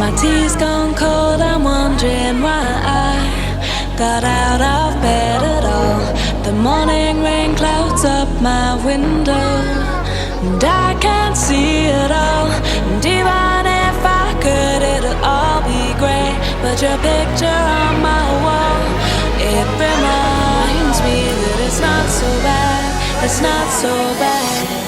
My tea's gone cold, I'm wondering why I got out of bed at all. The morning rain clouds up my window, and I can't see it all. And even if I could, it'll all be grey. But your picture on my wall, it reminds me that it's not so bad, it's not so bad.